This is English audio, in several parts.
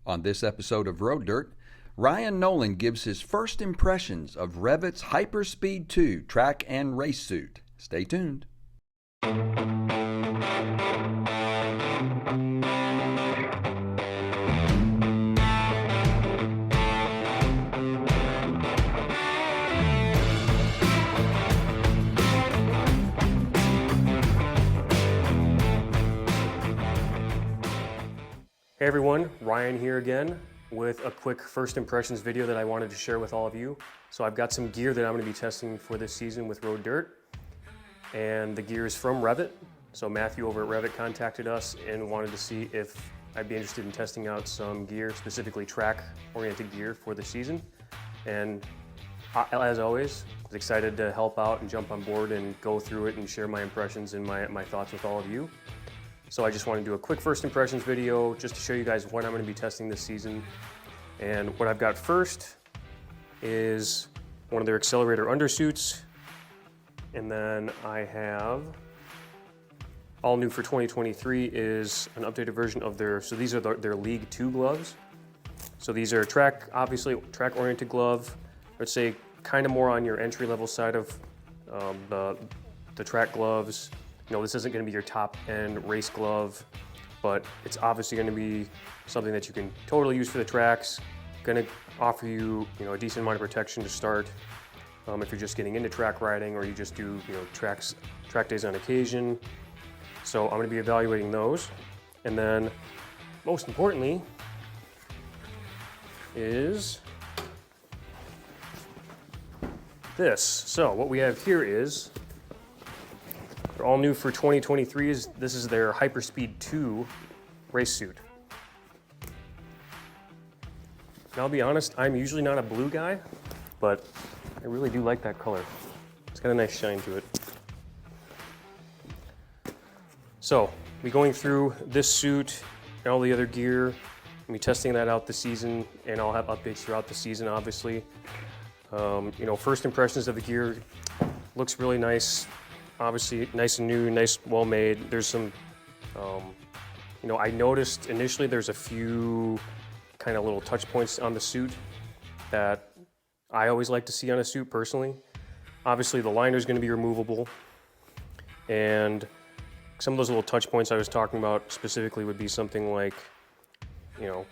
On this episode of Road Dirt, Ryan Nolan gives his first impressions of REV'IT's Hyperspeed 2 track and race suit. Stay tuned. Hey everyone, Ryan here again with a quick first impressions video that I wanted to share with all of you. So I've got some gear that I'm going to be testing for this season with Road Dirt, and the gear is from REV'IT. So Matthew over at REV'IT contacted us and wanted to see if I'd be interested in testing out some gear, specifically track-oriented gear for the season. And as always, I was excited to help out and jump on board and go through it and share my impressions and my thoughts with all of you. So I just want to do a quick first impressions video just to show you guys what I'm going to be testing this season. And what I've got first is one of their Excellerator undersuits. And then I have, all new for 2023 is an updated version of so these are their League 2 gloves. So these are obviously track-oriented glove. I'd say kind of more on your entry-level side of the track gloves. You know, this isn't going to be your top-end race glove, but it's obviously going to be something that you can totally use for the tracks. Going to offer you, a decent amount of protection to start if you're just getting into track riding or you just do, track days on occasion. So I'm going to be evaluating those, and then most importantly is this. So what we have here is, they're all new for 2023. This is their Hyperspeed 2 race suit. And I'll be honest, I'm usually not a blue guy, but I really do like that color. It's got a nice shine to it. So, we're going through this suit and all the other gear. I'll be testing that out this season, and I'll have updates throughout the season, obviously. First impressions of the gear, looks really nice. Obviously, nice and new, nice, well-made. There's some, I noticed initially there's a few kind of little touch points on the suit that I always like to see on a suit personally. Obviously, the liner is going to be removable, and some of those little touch points I was talking about specifically would be something like, you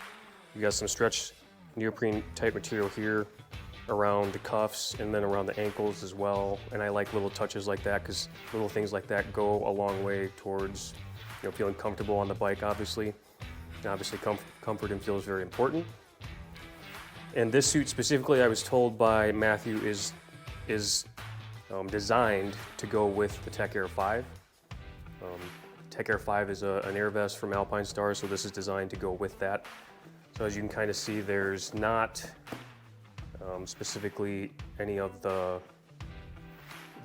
got some stretch neoprene type material here around the cuffs and then around the ankles as well. And I like little touches like that because little things like that go a long way towards, feeling comfortable on the bike, obviously. And obviously comfort and feel is very important. And this suit specifically, I was told by Matthew, is designed to go with the Tech Air 5. Tech Air 5 is an air vest from Alpine Star, so this is designed to go with that. So as you can kind of see, there's not specifically any of the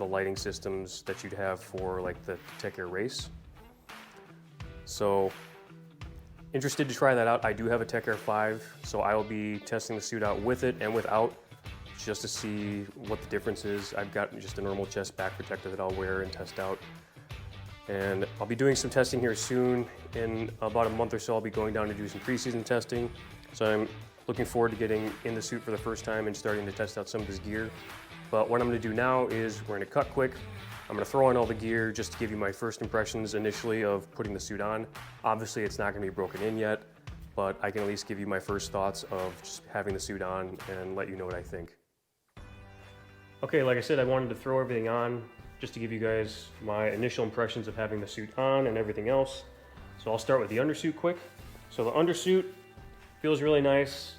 lighting systems that you'd have for like the Tech Air Race. So interested to try that out. I do have a Tech Air 5, so I will be testing the suit out with it and without, just to see what the difference is. I've got just a normal chest back protector that I'll wear and test out. And I'll be doing some testing here soon. In about a month or so, I'll be going down to do some preseason testing. So I'm looking forward to getting in the suit for the first time and starting to test out some of this gear. But what I'm going to do now is we're going to cut quick. I'm going to throw on all the gear just to give you my first impressions initially of putting the suit on. Obviously, it's not going to be broken in yet, but I can at least give you my first thoughts of just having the suit on and let you know what I think. Okay, like I said, I wanted to throw everything on just to give you guys my initial impressions of having the suit on and everything else. So I'll start with the undersuit quick. So the undersuit feels really nice.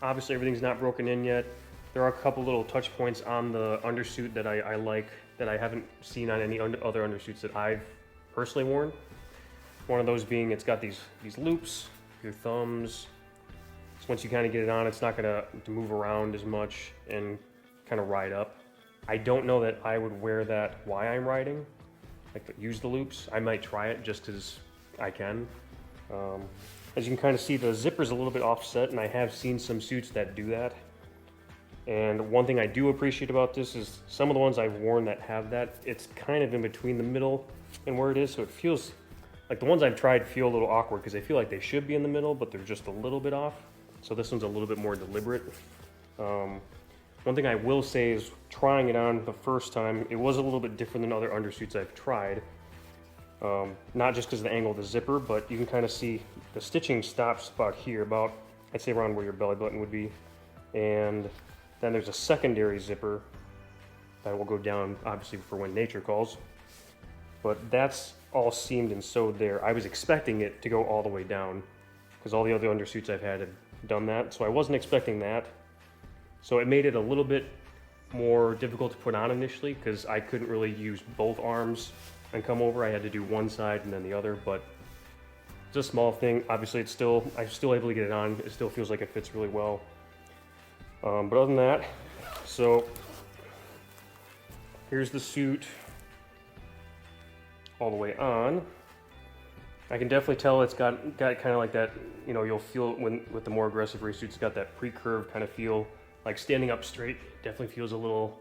Obviously everything's not broken in yet. There are a couple little touch points on the undersuit that I like that I haven't seen on any other undersuits that I've personally worn. One of those being it's got these loops, your thumbs. So once you kind of get it on, it's not gonna move around as much and kind of ride up. I don't know that I would wear that while I'm riding, like use the loops. I might try it just because I can. As you can kind of see, the zipper's a little bit offset, and I have seen some suits that do that. And one thing I do appreciate about this is some of the ones I've worn that have that, it's kind of in between the middle and where it is, so it feels like the ones I've tried feel a little awkward because they feel like they should be in the middle, but they're just a little bit off. So this one's a little bit more deliberate. One thing I will say is trying it on the first time, it was a little bit different than other undersuits I've tried. Not just because of the angle of the zipper, but you can kind of see the stitching stops about here, about, I'd say around where your belly button would be. And then there's a secondary zipper that will go down, obviously, for when nature calls. But that's all seamed and sewed there. I was expecting it to go all the way down because all the other undersuits I've had have done that. So I wasn't expecting that. So it made it a little bit more difficult to put on initially because I couldn't really use both arms and come over. I had to do one side and then the other, but it's a small thing. Obviously, I'm still able to get it on. It still feels like it fits really well. But other than that, so here's the suit all the way on. I can definitely tell it's got kind of like that, you know, you'll feel when with the more aggressive race suits, it's got that pre-curved kind of feel. Like standing up straight definitely feels a little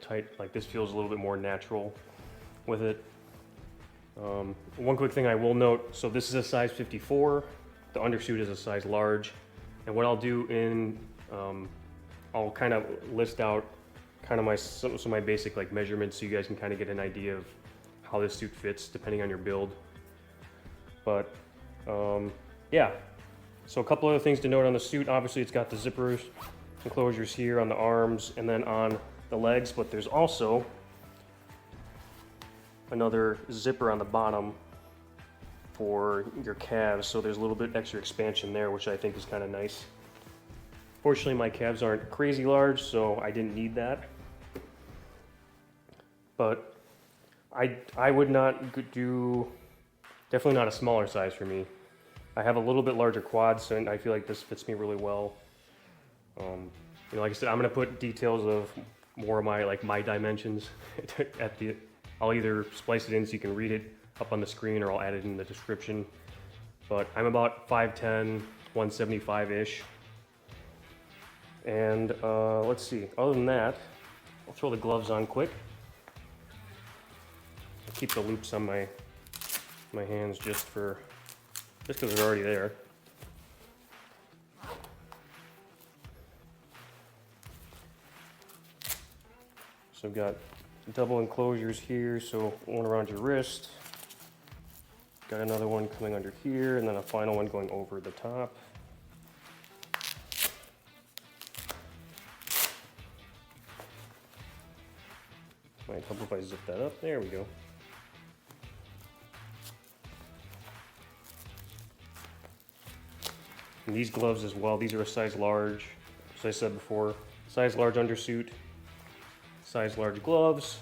tight. Like this feels a little bit more natural with it. One quick thing I will note, so this is a size 54, the undersuit is a size large, and what I'll do in, I'll kind of list out kind of some of my basic like measurements so you guys can kind of get an idea of how this suit fits depending on your build. But yeah, so a couple other things to note on the suit. Obviously it's got the zippers enclosures here on the arms and then on the legs, but there's also another zipper on the bottom for your calves, so there's a little bit extra expansion there, which I think is kind of nice. Fortunately, my calves aren't crazy large, so I didn't need that. But I would not do, definitely not a smaller size for me. I have a little bit larger quads, and I feel like this fits me really well. You know, like I said, I'm gonna put details of more of my dimensions at the. I'll either splice it in so you can read it up on the screen, or I'll add it in the description. But I'm about 5'10", 175-ish. And let's see. Other than that, I'll throw the gloves on quick. I'll keep the loops on my hands just because they're already there. So I've got double enclosures here, so one around your wrist. Got another one coming under here, and then a final one going over the top. Might help if I zip that up. There we go. And these gloves as well, these are a size large. As I said before, size large undersuit, size large gloves,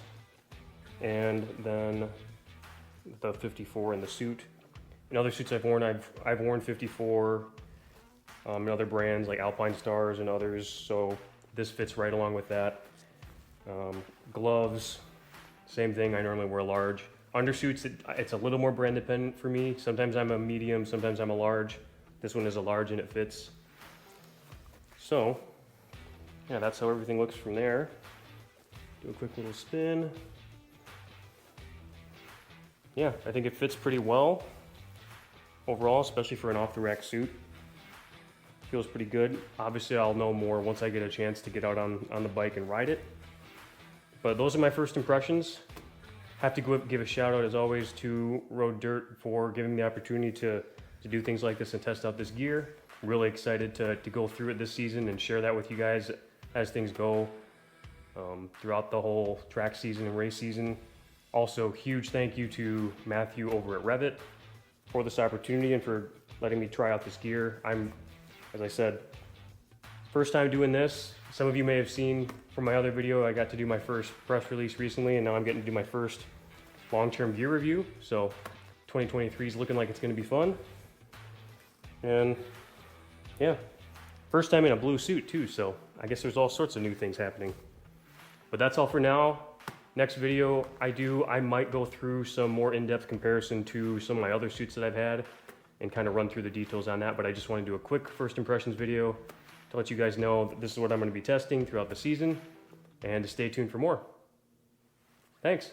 and then the 54 in the suit. In other suits I've worn, I've worn 54 in other brands like Alpine Stars and others, so this fits right along with that. Gloves, same thing, I normally wear large. Undersuits, it's a little more brand dependent for me. Sometimes I'm a medium, sometimes I'm a large. This one is a large and it fits. So, yeah, that's how everything looks from there. Do a quick little spin. Yeah, I think it fits pretty well overall, especially for an off-the-rack suit. Feels pretty good. Obviously, I'll know more once I get a chance to get out on the bike and ride it. But those are my first impressions. Have to give a shout out, as always, to Road Dirt for giving me the opportunity to do things like this and test out this gear. Really excited to go through it this season and share that with you guys as things go throughout the whole track season and race season. Also, huge thank you to Matthew over at REV'IT for this opportunity and for letting me try out this gear. As I said, first time doing this. Some of you may have seen from my other video, I got to do my first press release recently, and now I'm getting to do my first long-term gear review. So 2023 is looking like it's going to be fun. And yeah, first time in a blue suit too, so I guess there's all sorts of new things happening. But that's all for now. Next video I might go through some more in-depth comparison to some of my other suits that I've had and kind of run through the details on that, but I just want to do a quick first impressions video to let you guys know that this is what I'm going to be testing throughout the season, and to stay tuned for more. Thanks.